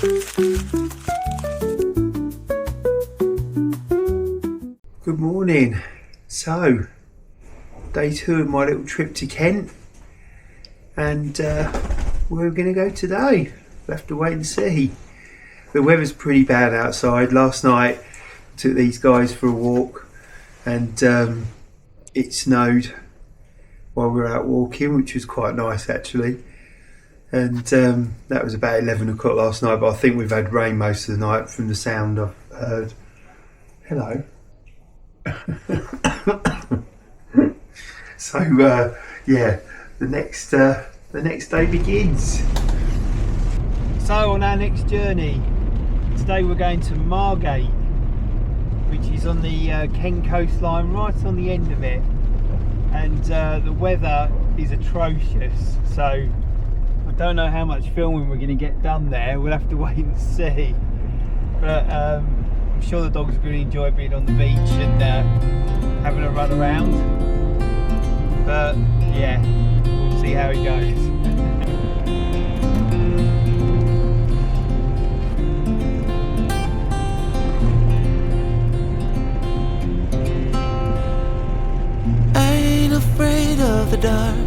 Good morning. So, day 2 of my little trip to Kent, and where we're going to go today, we'll have to wait and see. The weather's pretty bad outside. Last night I took these guys for a walk, and it snowed while we were out walking, which was quite nice actually. And that was about 11 o'clock last night, but I think we've had rain most of the night from the sound I've heard. Hello. So yeah, the next day begins. So on our next journey, today we're going to Margate, which is on the Kent coastline, right on the end of it, and the weather is atrocious, so I don't know how much filming we're going to get done there. We'll have to wait and see, but I'm sure the dogs are going to enjoy being on the beach and having a run around. But yeah, we'll see how it goes. I ain't afraid of the dark.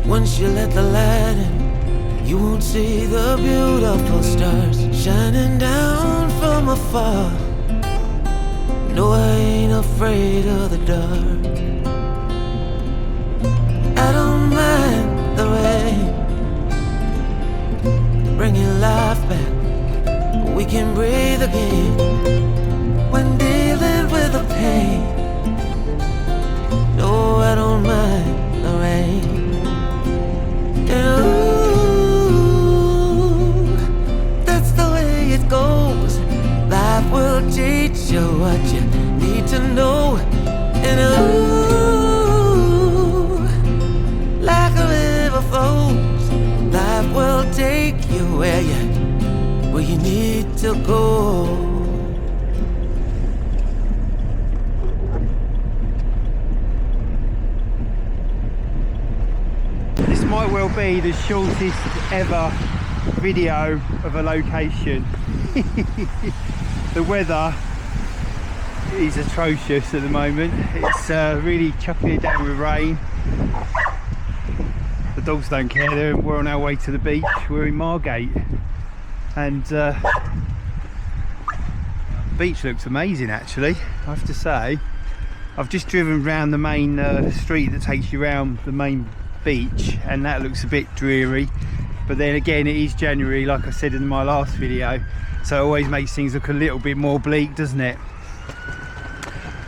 Once you let the light in, you won't see the beautiful stars shining down from afar. No, I ain't afraid of the dark. I don't mind the rain, bringing life back. We can breathe again when dealing with the pain. No, I don't mind the rain. Ooh, that's the way it goes. Life will teach you what you need to know. And ooh, like a river flows, life will take you where you need to go. Might well be the shortest ever video of a location. The weather is atrocious at the moment. It's really chucking it down with rain. The dogs don't care. We're on our way to the beach. We're in Margate, and the beach looks amazing actually, I have to say. I've just driven round the main street that takes you around the main beach, and that looks a bit dreary, but then again it is January, like I said in my last video, so it always makes things look a little bit more bleak, doesn't it?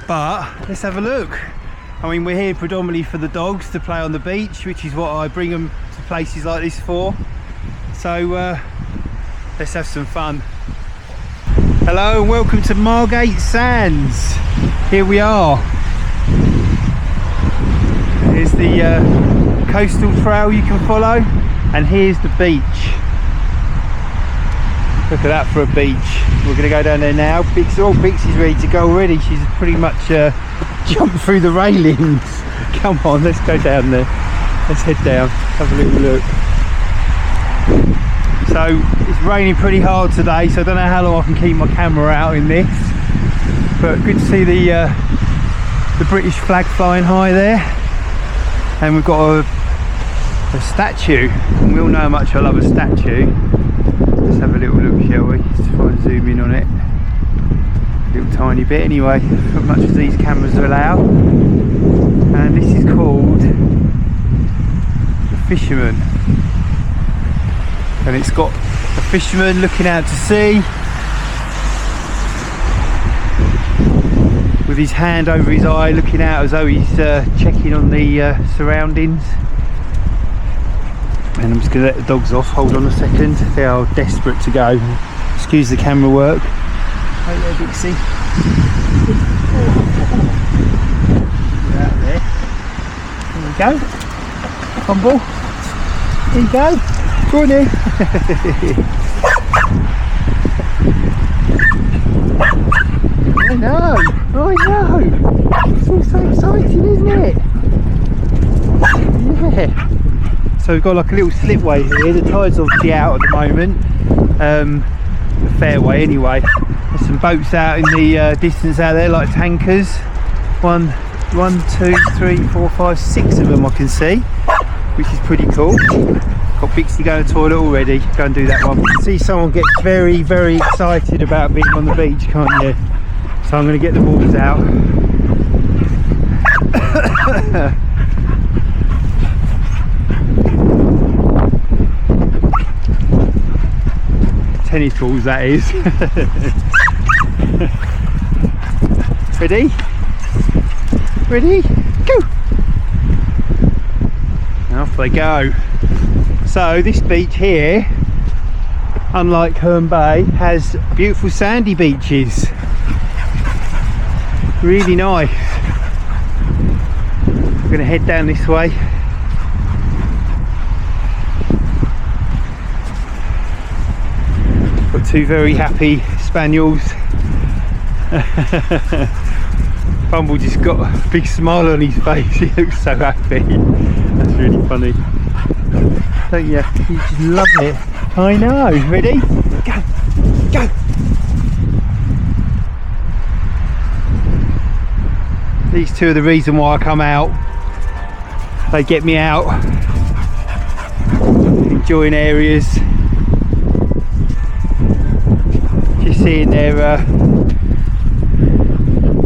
But let's have a look. I mean, we're here predominantly for the dogs to play on the beach, which is what I bring them to places like this for, so let's have some fun. Hello and welcome to Margate Sands. Here we are. Here's the coastal trail you can follow, and here's the beach. Look at that for a beach. We're going to go down there now. Bixie's ready to go already. She's pretty much jumped through the railings. Come on, let's go down there. Let's head down, have a little look. So it's raining pretty hard today, so I don't know how long I can keep my camera out in this, but good to see the British flag flying high there. And we've got a statue, and we all know how much I love a statue. Let's have a little look, shall we? Let's try and zoom in on it a little tiny bit anyway, as much as these cameras allow. And this is called The Fisherman, and it's got a fisherman looking out to sea with his hand over his eye, looking out as though he's checking on the surroundings. And I'm just going to let the dogs off. Hold on a second, they are desperate to go. Excuse the camera work. Right there, Bixie. Get out there. There we go. Humble. There you go. Go on in. I know. It's all so exciting, isn't it? Yeah. So we've got like a little slipway here. The tide's obviously out at the moment, the fairway anyway. There's some boats out in the distance out there, like tankers. One, two, three, four, five, 6 of them I can see, which is pretty cool. Got Bixie going to the toilet already. Go and do that one. See, someone gets very, very excited about being on the beach, can't you? So I'm going to get the balls out. Tennis balls, that is. Ready? Ready? Go! And off they go. So this beach here, unlike Herne Bay, has beautiful sandy beaches. Really nice. We're going to head down this way. Got 2 very happy Spaniels. Bumble just got a big smile on his face. He looks so happy. That's really funny. Don't you? You just love it. I know. Ready? Go! Go! These 2 are the reason why I come out. They get me out, enjoying areas. Just seeing their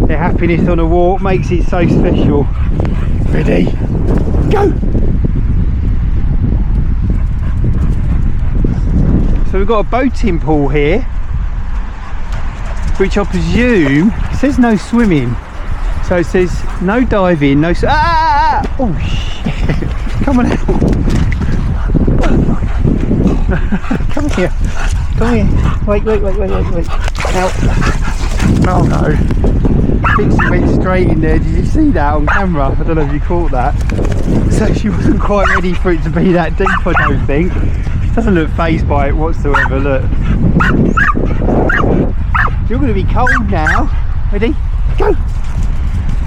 happiness on a walk makes it so special. Ready? Go! So we've got a boating pool here, which I presume it says no swimming. So it says no diving, no. Oh shit! Come on out! Come here! Come here! Wait! Out! Oh no! Bixie went straight in there. Did you see that on camera? I don't know if you caught that. So she wasn't quite ready for it to be that deep, I don't think. She doesn't look fazed by it whatsoever. Look. You're going to be cold now. Ready? Go!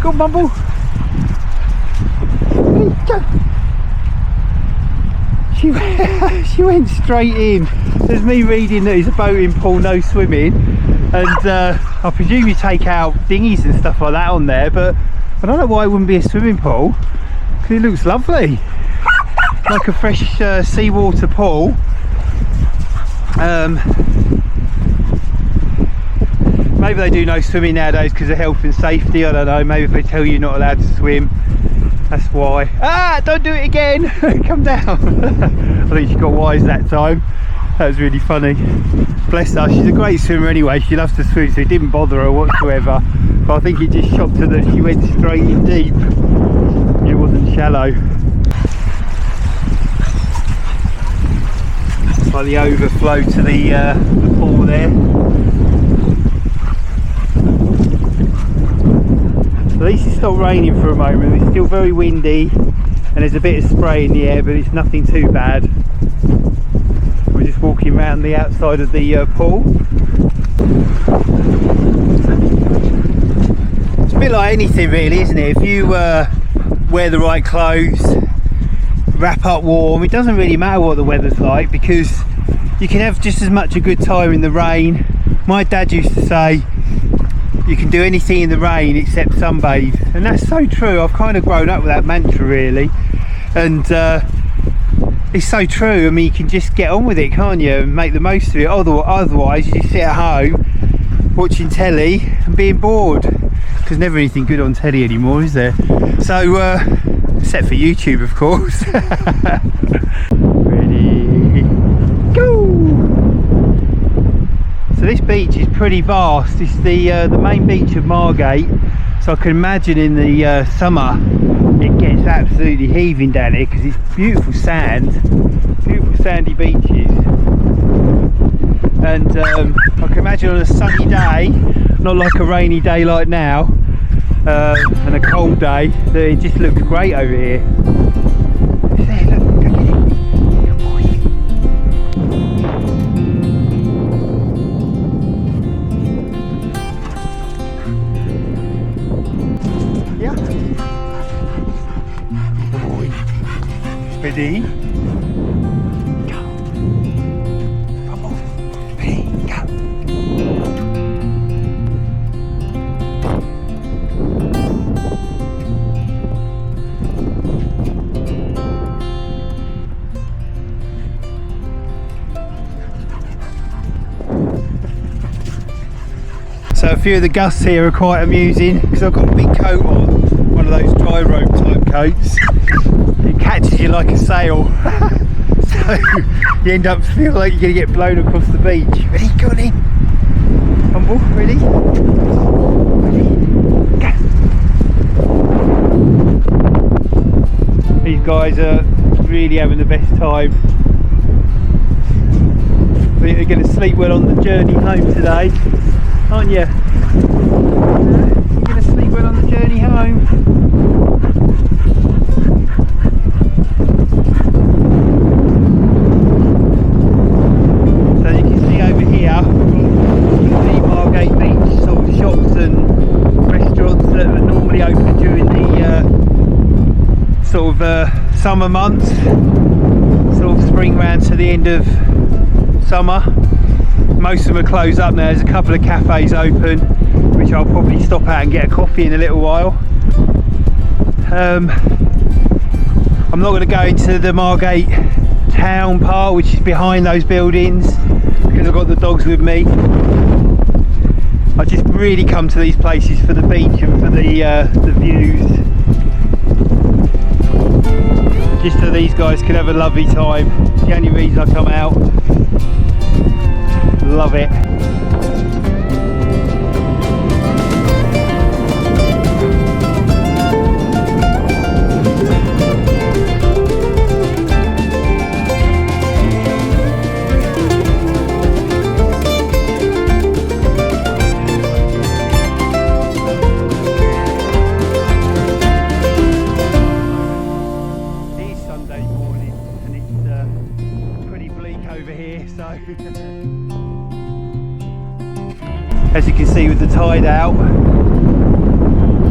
Go on, Bumble. Ready? Go! She went straight in. There's me reading that it's a boating pool, no swimming. And I presume you take out dinghies and stuff like that on there, but I don't know why it wouldn't be a swimming pool, because it looks lovely, like a fresh seawater pool. Maybe they do no swimming nowadays because of health and safety, I don't know. Maybe if they tell you you're not allowed to swim, that's why. Don't do it again. Come down. I think she got wise that time. That was really funny. Bless her, she's a great swimmer anyway. She loves to swim, so it didn't bother her whatsoever. But I think it just shocked her that she went straight in deep. It wasn't shallow. By the overflow to the pool there. So at least it's stopped raining for a moment. It's still very windy and there's a bit of spray in the air, but it's nothing too bad. We're just walking around the outside of the pool. It's a bit like anything really, isn't it? If you wear the right clothes, wrap up warm, it doesn't really matter what the weather's like, because you can have just as much a good time in the rain. My dad used to say you can do anything in the rain except sunbathe, and that's so true. I've kind of grown up with that mantra really, and it's so true. I mean, you can just get on with it, can't you, and make the most of it. Otherwise you just sit at home watching telly and being bored, because there's never anything good on telly anymore, is there? So except for YouTube, of course. Ready, go! So this beach is pretty vast. It's the main beach of Margate, so I can imagine in the summer it gets absolutely heaving down here, because it's beautiful sand, beautiful sandy beaches. And I can imagine on a sunny day, not like a rainy day like now, and a cold day, that it just looks great over here. There, look, go get it. Good boy. Yeah. Good boy. Ready? A few of the gusts here are quite amusing because I've got a big coat on, one of those dry rope type coats. It catches you like a sail. So you end up feeling like you're going to get blown across the beach. Ready? Go on in. Humble, ready? Ready? Go. These guys are really having the best time. I think they're going to sleep well on the journey home today, aren't you? You're going to sleep well on the journey home. So you can see over here, the Margate Beach sort of shops and restaurants that are normally open during the sort of summer months, sort of spring round to the end of summer. Most of them are closed up now. There's a couple of cafes open, which I'll probably stop at and get a coffee in a little while. I'm not going to go into the Margate town part, which is behind those buildings, because I've got the dogs with me. I just really come to these places for the beach and for the views, just so these guys can have a lovely time. It's the only reason I come out. Love it. It is Sunday morning and it's pretty bleak over here, so as you can see with the tide out,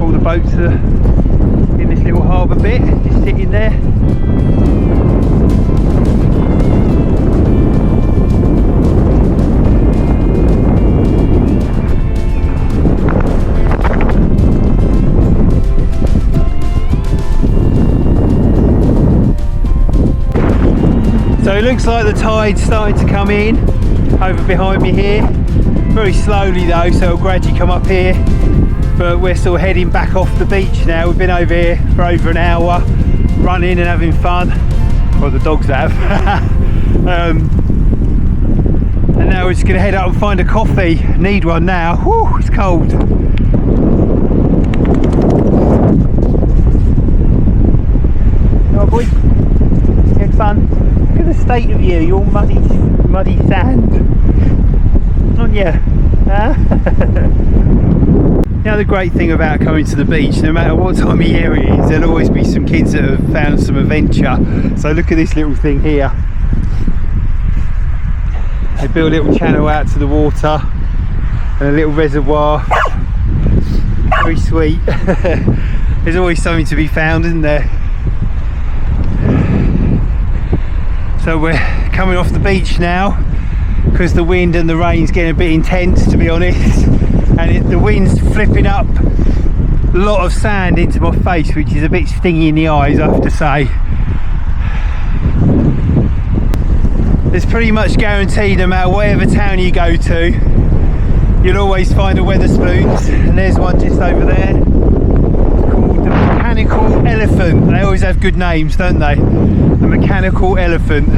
all the boats are in this little harbour bit, just sitting there. So it looks like the tide's starting to come in over behind me here. Very slowly though, so it'll gradually come up here, but we're still heading back off the beach now. We've been over here for over an hour running and having fun, well the dogs have. And now we're just going to head up and find a coffee. Need one now. Whew, it's cold. Oh boy, had fun. Look at the state of you, you're muddy sand. Aren't you? The other great thing about coming to the beach, no matter what time of year it is, there'll always be some kids that have found some adventure. So look at this little thing here. They built a little channel out to the water and a little reservoir. Very sweet. There's always something to be found, isn't there? So we're coming off the beach now, because the wind and the rain's getting a bit intense, to be honest, and the wind's flipping up a lot of sand into my face, which is a bit stingy in the eyes, I have to say. It's pretty much guaranteed, no matter whatever town you go to, you'll always find a Wetherspoons, and there's one just over there. It's called the Mechanical Elephant. They always have good names, don't they? The Mechanical Elephant.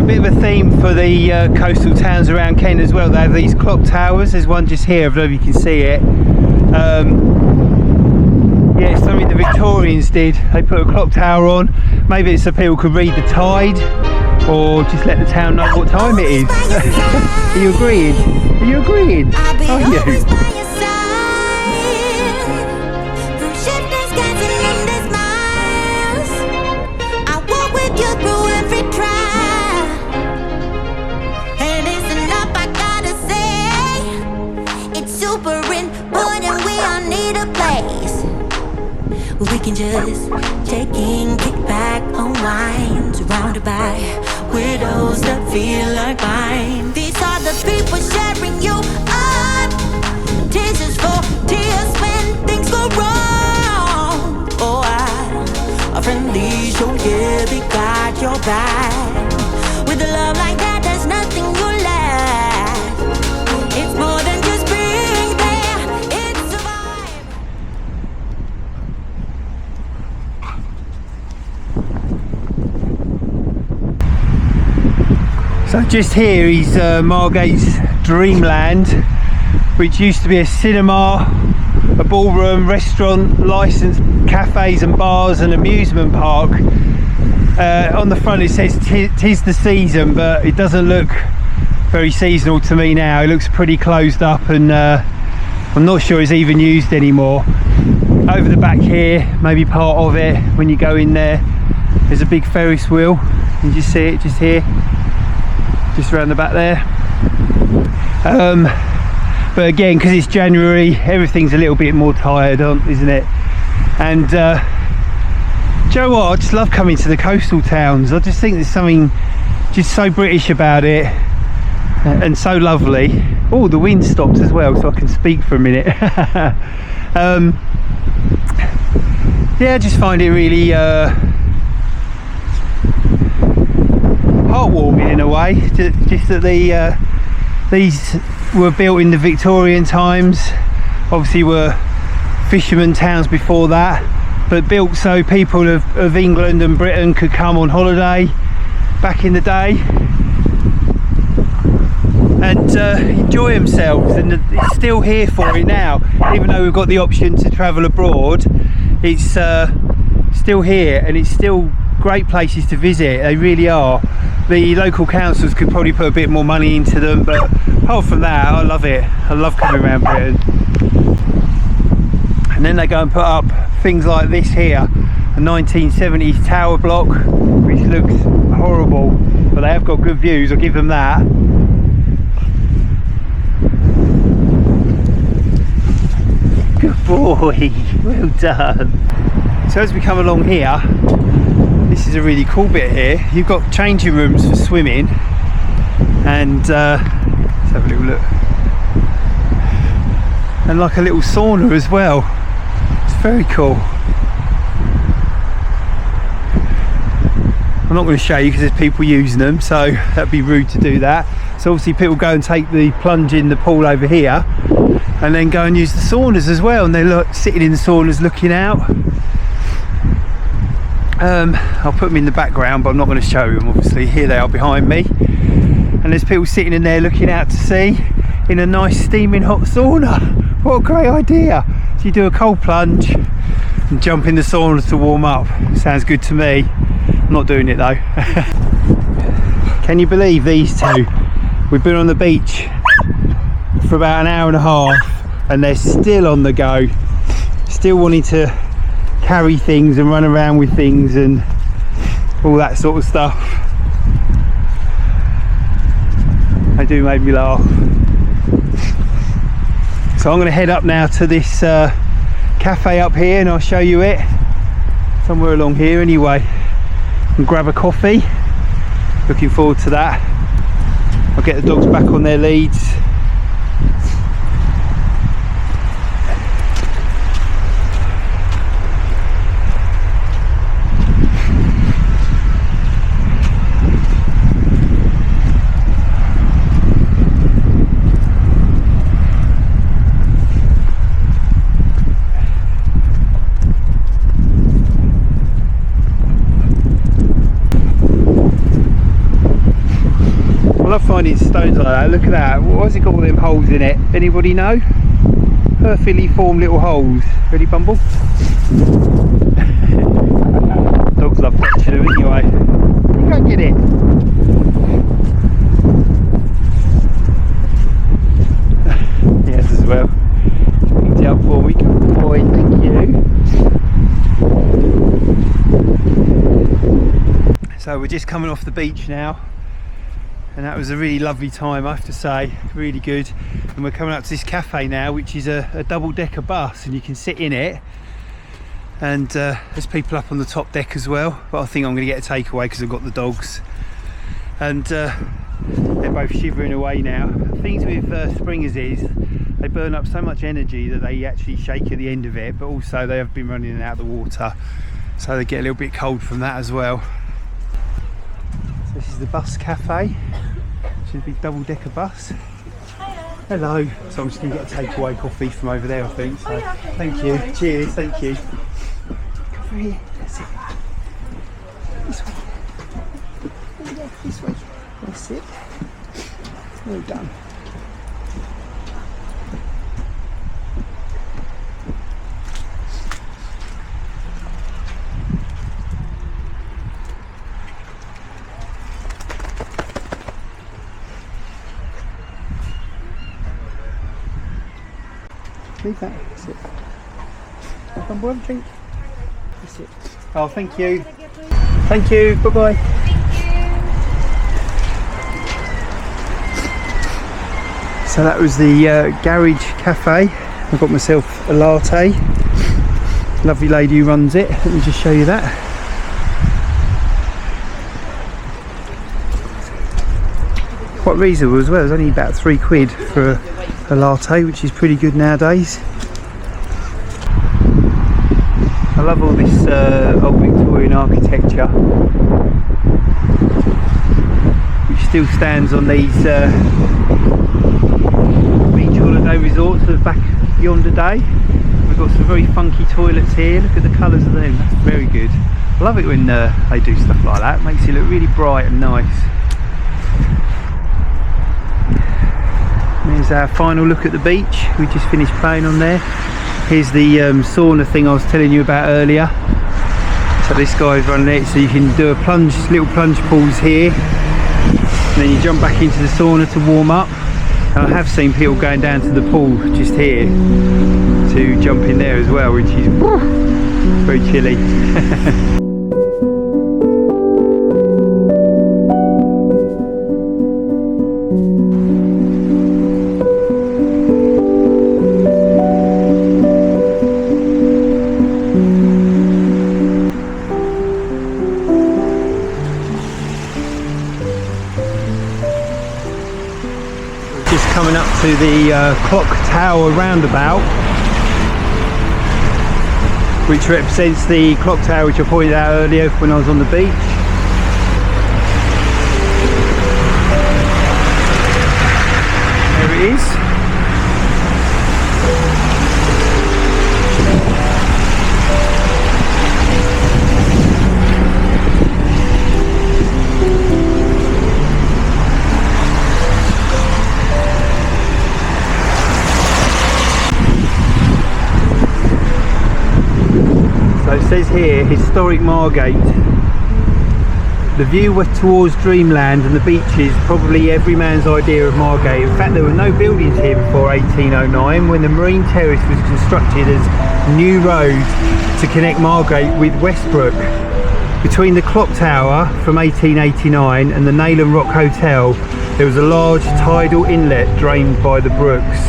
A bit of a theme for the coastal towns around Kent as well. They have these clock towers. There's one just here, I don't know if you can see it. Yeah, it's something the Victorians did. They put a clock tower on. Maybe it's so people could read the tide, or just let the town know what time it is. Are you agreeing? Are you agreeing? Are you? We can just check in, kick back, unwind, surrounded by widows that feel like mine. These are the people sharing you up. Tears for tears when things go wrong. Oh, a friendly show, yeah, they got your back. With a love like that, there's nothing you lack. So just here is Margate's Dreamland, which used to be a cinema, a ballroom, restaurant, licensed cafes and bars and amusement park. On the front it says tis the season, but it doesn't look very seasonal to me now. It looks pretty closed up, and I'm not sure it's even used anymore. Over the back here, maybe part of it, when you go in there, there's a big Ferris wheel. You just see it just here, just around the back there. But again, because it's January, everything's a little bit more tired on, isn't it? And do you know what, I just love coming to the coastal towns. I just think there's something just so British about it, and so lovely. Oh, the wind stopped as well, so I can speak for a minute. Yeah, I just find it really heartwarming in a way. Just that these were built in the Victorian times. Obviously were fishermen towns before that, but built so people of England and Britain could come on holiday back in the day and enjoy themselves. And it's still here for it now, even though we've got the option to travel abroad. It's still here, and it's still great places to visit. They really are. The local councils could probably put a bit more money into them, but apart from that, I love it. I love coming around Britain. And then they go and put up things like this here, a 1970s tower block, which looks horrible, but they have got good views, I'll give them that. Good boy, well done. So as we come along here, this is a really cool bit here. You've got changing rooms for swimming, and let's have a little look. And like a little sauna as well. It's very cool. I'm not going to show you because there's people using them, so that'd be rude to do that. So obviously people go and take the plunge in the pool over here, and then go and use the saunas as well, and they're sitting in the saunas looking out. I'll put them in the background, but I'm not going to show them obviously. Here they are behind me, and there's people sitting in there looking out to sea in a nice steaming hot sauna. What a great idea. So you do a cold plunge and jump in the sauna to warm up. Sounds good to me. I'm not doing it though. Can you believe these two? We've been on the beach for about an hour and a half, and they're still on the go, still wanting to carry things and run around with things and all that sort of stuff. They do make me laugh. So I'm going to head up now to this cafe up here, and I'll show you it somewhere along here anyway, and grab a coffee. Looking forward to that. I'll get the dogs back on their leads. I love finding stones like that. Look at that. Why's it got all them holes in it? Anybody know? Perfectly formed little holes. Ready, Bumble? Dogs love fetching them anyway. You go and get it. Yes, as well. Picked it up for me. Good boy, thank you. So we're just coming off the beach now, and that was a really lovely time, I have to say. Really good. And we're coming up to this cafe now, which is a double-decker bus, and you can sit in it, and there's people up on the top deck as well, but I think I'm going to get a takeaway because I've got the dogs, and they're both shivering away now. The things with springers is they burn up so much energy that they actually shake at the end of it, but also they have been running in and out of the water, so they get a little bit cold from that as well. This is the bus cafe. Should be double-decker bus. Hello. So I'm just going to get a takeaway coffee from over there, I think. So thank you. Cheers. Thank you. Come here. That's it. This way. Yeah, this way. That's it. Well done. Leave that. That's it. Come on, drink. That's it. Oh, thank you. Thank you. Bye bye. So that was the garage cafe. I got myself a latte. Lovely lady who runs it. Let me just show you that. Quite reasonable as well. It was only about £3 for a latte, which is pretty good nowadays. I love all this old Victorian architecture, which still stands on these beach holiday resorts that are back yonder day. We've got some very funky toilets here. Look at the colours of them. That's very good. I love it when they do stuff like that. It makes it look really bright and nice. Here's our final look at the beach. We just finished playing on there. Here's the sauna thing I was telling you about earlier. So this guy's running it, so you can do a plunge, little plunge pools here, and then you jump back into the sauna to warm up. And I have seen people going down to the pool just here to jump in there as well, which is very chilly. Coming up to the clock tower roundabout, which represents the clock tower which I pointed out earlier when I was on the beach. There it is. It says here, historic Margate. The view was towards dreamland and the beaches, probably every man's idea of Margate. In fact, there were no buildings here before 1809, when the Marine Terrace was constructed as new road to connect Margate with Westbrook. Between the clock tower from 1889 and the Nail and Rock Hotel, there was a large tidal inlet drained by the brooks.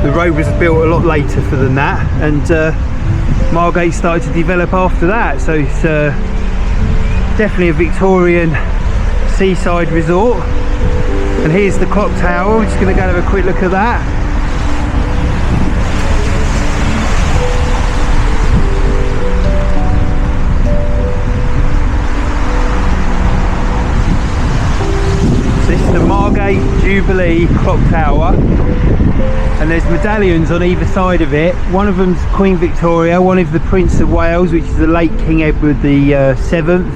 The road was built a lot later than that, and Margate started to develop after that, so it's definitely a Victorian seaside resort. And here's the clock tower. We're just going to go and have a quick look at that. So this is the Margate Jubilee clock tower, and there's medallions on either side of it. One of them's Queen Victoria, one is the Prince of Wales, which is the late King Edward the 7th.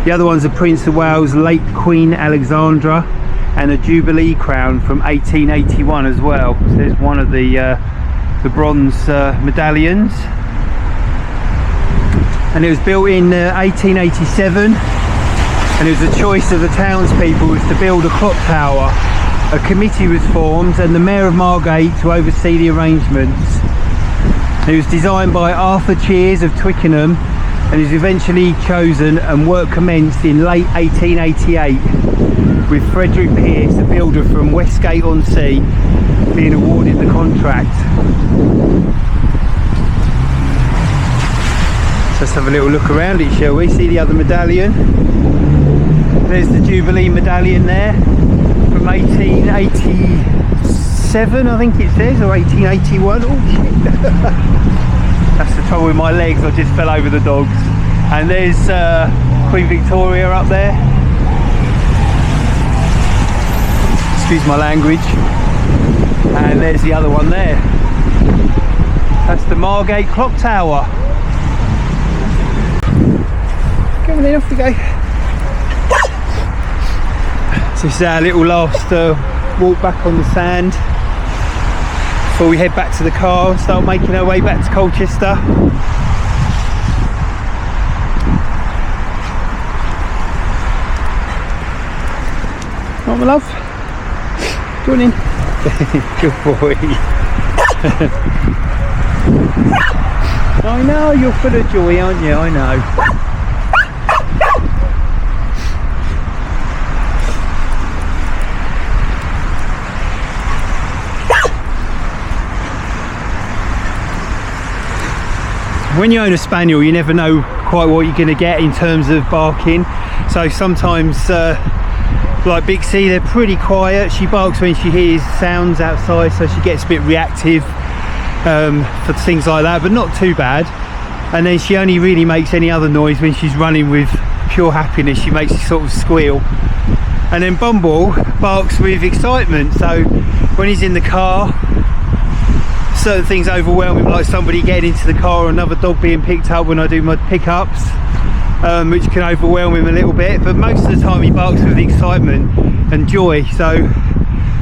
The other one's the Prince of Wales, late Queen Alexandra, and a Jubilee crown from 1881 as well. So there's one of the bronze medallions, and it was built in 1887, and it was a choice of the townspeople was to build a clock tower. A committee was formed and the Mayor of Margate to oversee the arrangements. It was designed by Arthur Cheers of Twickenham and is eventually chosen, and work commenced in late 1888 with Frederick Pearce, a builder from Westgate-on-Sea, being awarded the contract. So let's have a little look around it, shall we? See the other medallion. There's the Jubilee medallion there. From 1887, I think it says, or 1881. Oh shit! That's the trouble with my legs. I just fell over the dogs. And there's Queen Victoria up there. Excuse my language. And there's the other one there. That's the Margate Clock Tower. Come on then, off we go. This is our little last walk back on the sand before we head back to the car and start making our way back to Colchester. Right, my love, join in. Good boy. I know, you're full of joy, aren't you? I know. When you own a Spaniel, you never know quite what you're going to get in terms of barking. So sometimes, like Bixie, they're pretty quiet. She barks when she hears sounds outside, so she gets a bit reactive for things like that, but not too bad. And then she only really makes any other noise when she's running with pure happiness. She makes a sort of squeal. And then Bumble barks with excitement. So when he's in the car, certain things overwhelm him, like somebody getting into the car or another dog being picked up when I do my pickups, which can overwhelm him a little bit, but most of the time he barks with excitement and joy. So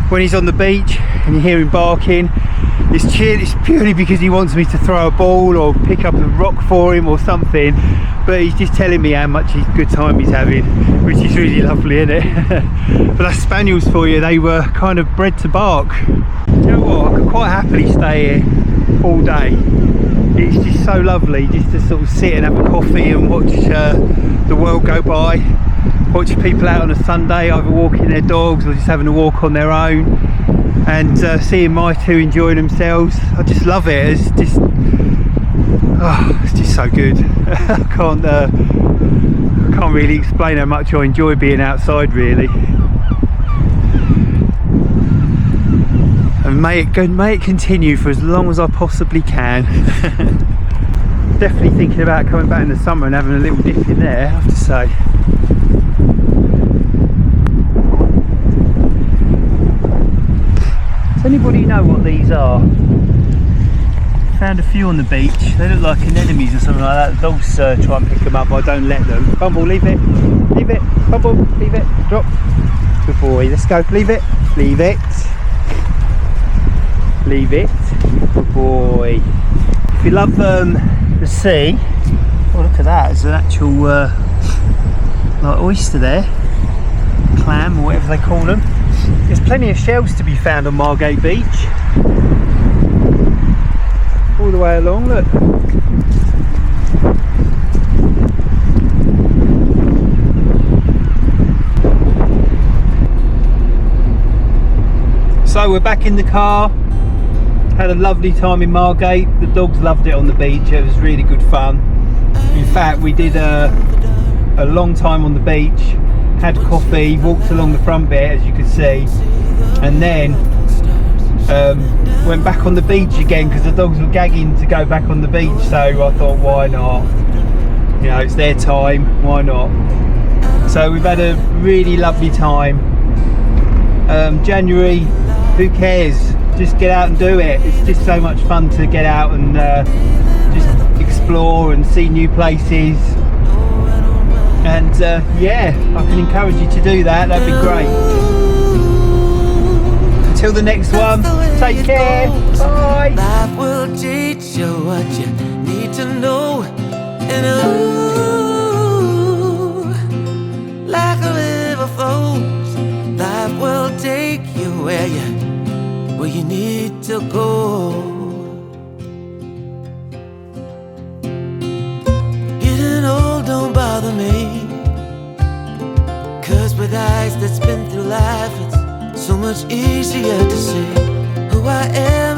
when he's on the beach and you hear him barking, it's purely because he wants me to throw a ball or pick up a rock for him or something, but he's just telling me how much good time he's having, which is really lovely, isn't it? But that's Spaniels for you. They were kind of bred to bark. You know what, I could quite happily stay here all day. It's just so lovely just to sort of sit and have a coffee and watch the world go by, watch people out on a Sunday either walking their dogs or just having a walk on their own, and seeing my two enjoying themselves. I just love it. It's just so good. I can't really explain how much I enjoy being outside, really. And may it continue for as long as I possibly can. Definitely thinking about coming back in the summer and having a little dip in there, I have to say. Does anybody know what these are? Found a few on the beach. They look like anemones or something like that. The dogs try and pick them up, but I don't let them. Bumble, leave it. Leave it. Bumble, leave it. Drop. Good boy. Let's go. Leave it. Leave it. Leave it. Good boy. If you love the sea, oh look at that, there's an actual like oyster there, clam or whatever they call them. There's plenty of shells to be found on Margate Beach, all the way along, look. So we're back in the car. Had a lovely time in Margate. The dogs loved it on the beach. It was really good fun. In fact, we did a long time on the beach, had coffee, walked along the front bit as you can see, and then went back on the beach again because the dogs were gagging to go back on the beach. So I thought, why not? You know, it's their time, why not? So we've had a really lovely time. January, who cares? Just get out and do it. It's just so much fun to get out and just explore and see new places. And yeah, I can encourage you to do that. That'd be great. Until the next one, take care. Bye. Life will teach you what you need to know. And ooh, like a river flows, life will take you where you need to go. Getting old don't bother me, 'cause with eyes that's been through life, it's so much easier to see who I am